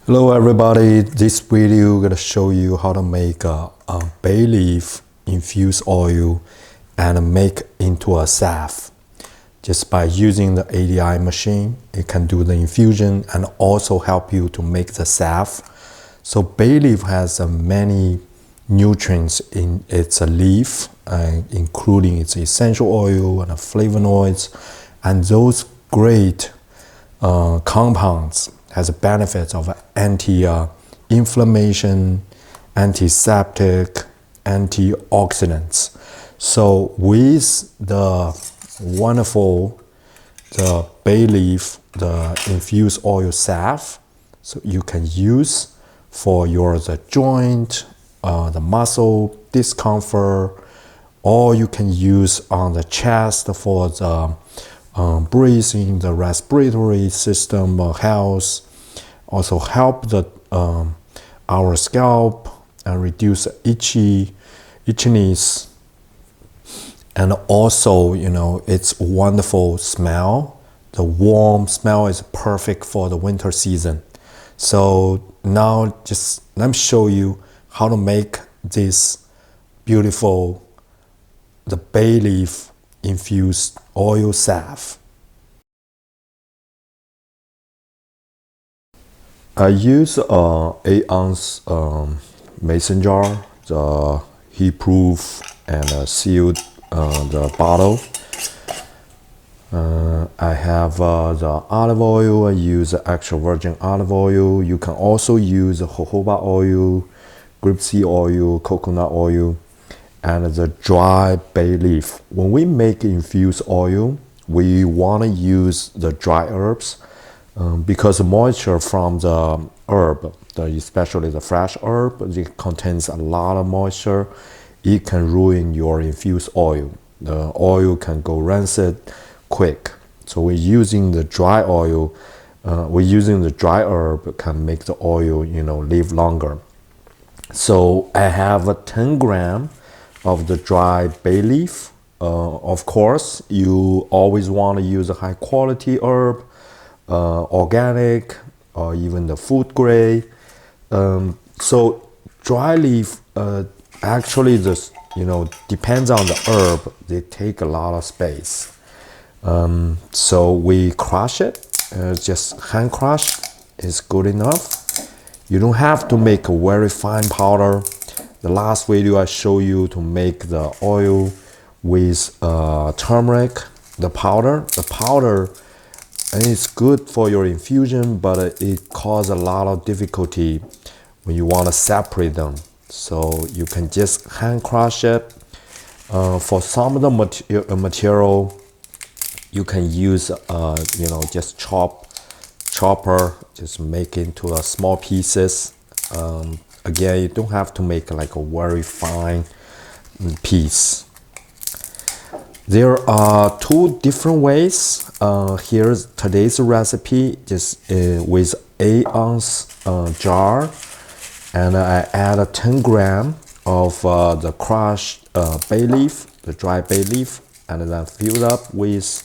Hello everybody, this video gonna show you how to make a bay leaf infused oil and make into a salve. Just by using the ADI machine, it can do the infusion and also help you to make the salve. So bay leaf has many nutrients in its leaf, including its essential oil and flavonoids, and those great compounds has benefits of anti-inflammation, antiseptic, antioxidants. So with the wonderful bay leaf, the infused oil salve, so you can use for the joint, the muscle discomfort, or you can use on the chest for the breathing, the respiratory system health. Also help our scalp and reduce itchiness, and also it's wonderful smell. The warm smell is perfect for the winter season. So now just let me show you how to make this beautiful bay leaf infused oil salve. I use 8-ounce mason jar, the heat-proof and sealed the bottle. I have the olive oil. I use extra virgin olive oil. You can also use jojoba oil, grapeseed oil, coconut oil, and the dry bay leaf. When we make infused oil, we want to use the dry herbs because the moisture from the herb, especially the fresh herb, it contains a lot of moisture. It can ruin your infused oil. The oil can go rancid quick. So we're using the dry oil. We're using the dry herb can make the oil live longer. So I have 10 grams of the dry bay leaf. Of course, you always want to use a high quality herb, organic, or even the food grade. So dry leaf actually this depends on the herb. They take a lot of space. So we crush it. Just hand crush is good enough. You don't have to make a very fine powder. The last video I show you to make the oil with turmeric, the powder. The powder, and it's good for your infusion, but it causes a lot of difficulty when you want to separate them. So you can just hand crush it. For some of the material, you can use just chopper, just make into a small pieces. Again, you don't have to make like a very fine piece. There are two different ways. Here's today's recipe, just with 8-ounce jar, and I add 10 grams of the crushed bay leaf, the dry bay leaf, and then fill up with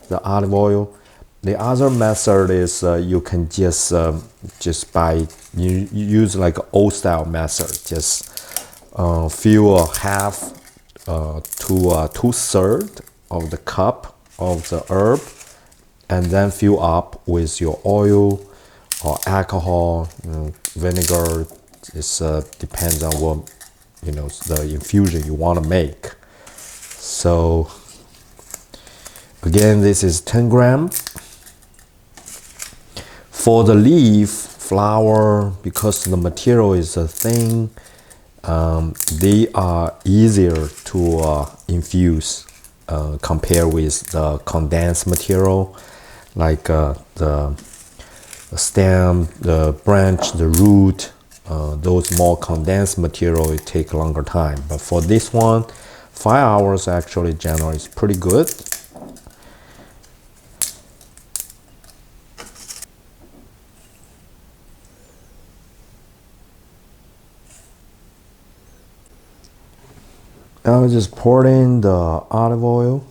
the olive oil. The other method is you can just use like old style method. Just fill a half to 2/3 of the cup of the herb, and then fill up with your oil or alcohol, vinegar. It depends on what the infusion you want to make. So again, this is 10 grams. For the leaf flower, because the material is thin, they are easier to infuse compared with the condensed material, like the stem, the branch, the root. Those more condensed material, it take longer time. But for this one, 5 hours actually generally is pretty good. I'll just pour in the olive oil.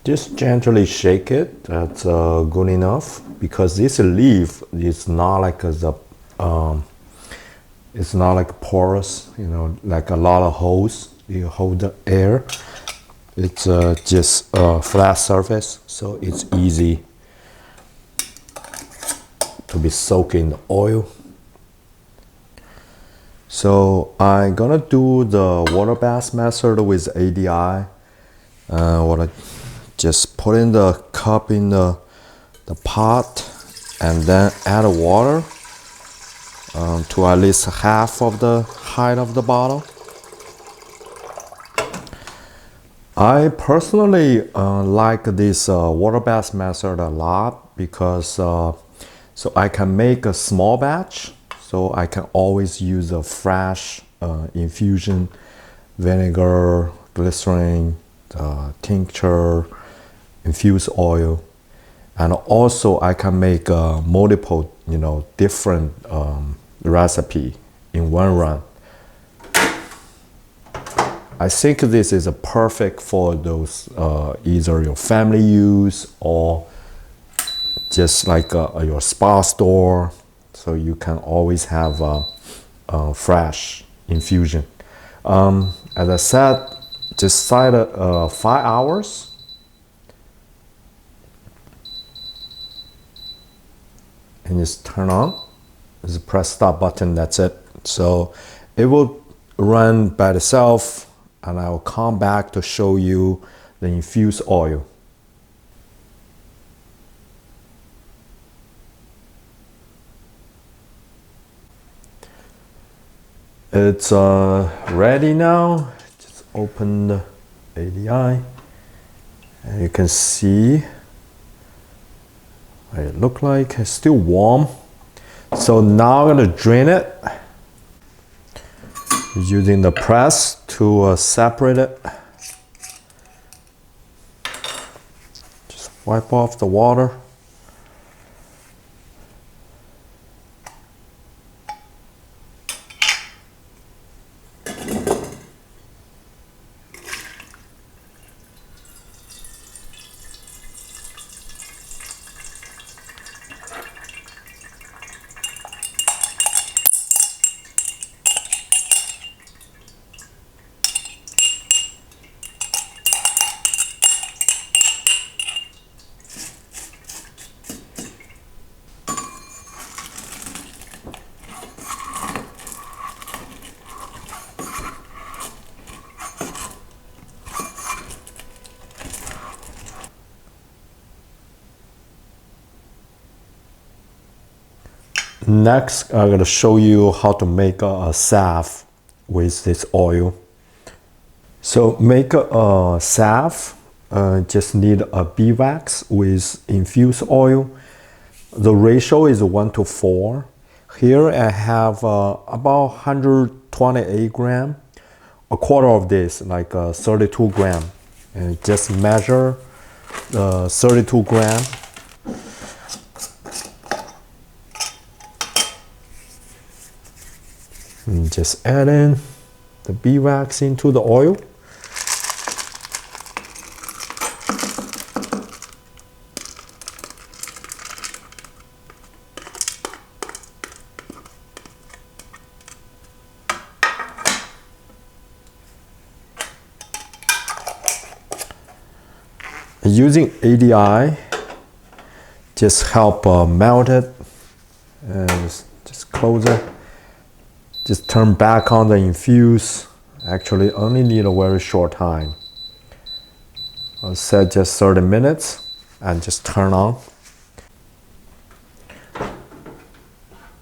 Just gently shake it. That's good enough, because this leaf is not like um, it's not like porous, you know, like a lot of holes. You hold the air. It's just a flat surface, so it's easy to be soaked in the oil. So I'm gonna do the water bath method with ADI. What I just put in the cup in the pot, and then add water to at least half of the height of the bottle. I personally like this water bath method a lot, because so I can make a small batch, so I can always use a fresh infusion, vinegar, glycerin, tincture, infused oil, and also I can make multiple, you know, different recipe in one run. I think this is a perfect for those either your family use or just like your spa store, so you can always have a fresh infusion. As I said, just set it 5 hours. And just turn on. Just press stop button, that's it. So it will run by itself, and I will come back to show you the infused oil. It's ready now. Just open the ADI, and you can see what it looks like. It's still warm. So now I'm gonna drain it using the press to separate it. Just wipe off the water. Next, I'm gonna show you how to make a salve with this oil. So make a salve, just need a beeswax with infused oil. The ratio is 1:4. Here I have about 128 gram, a quarter of this, like 32 gram. And just measure the 32 gram. And just add in the beeswax into the oil. Using ADI, just help melt it, and just close it. Just turn back on the infuse. Actually only need a very short time. I'll set just 30 minutes and just turn on.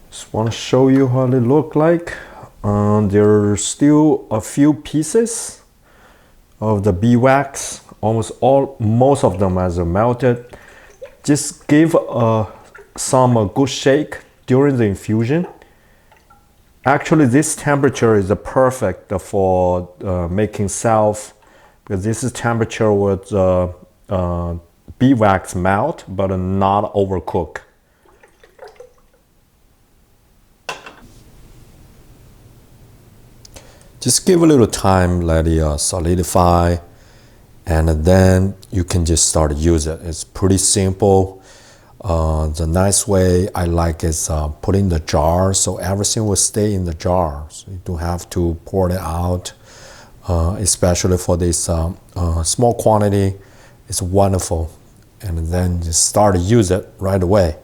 Just want to show you how they look like. There's still a few pieces of the beeswax. Most of them has melted. Just give some good shake during the infusion. Actually, this temperature is perfect for making salve, because this is temperature with beeswax melt, but not overcook. Just give a little time, let it solidify, and then you can just start to use it. It's pretty simple. The nice way I like is put in the jar, so everything will stay in the jar. So you don't have to pour it out, especially for this small quantity. It's wonderful. And then just start to use it right away.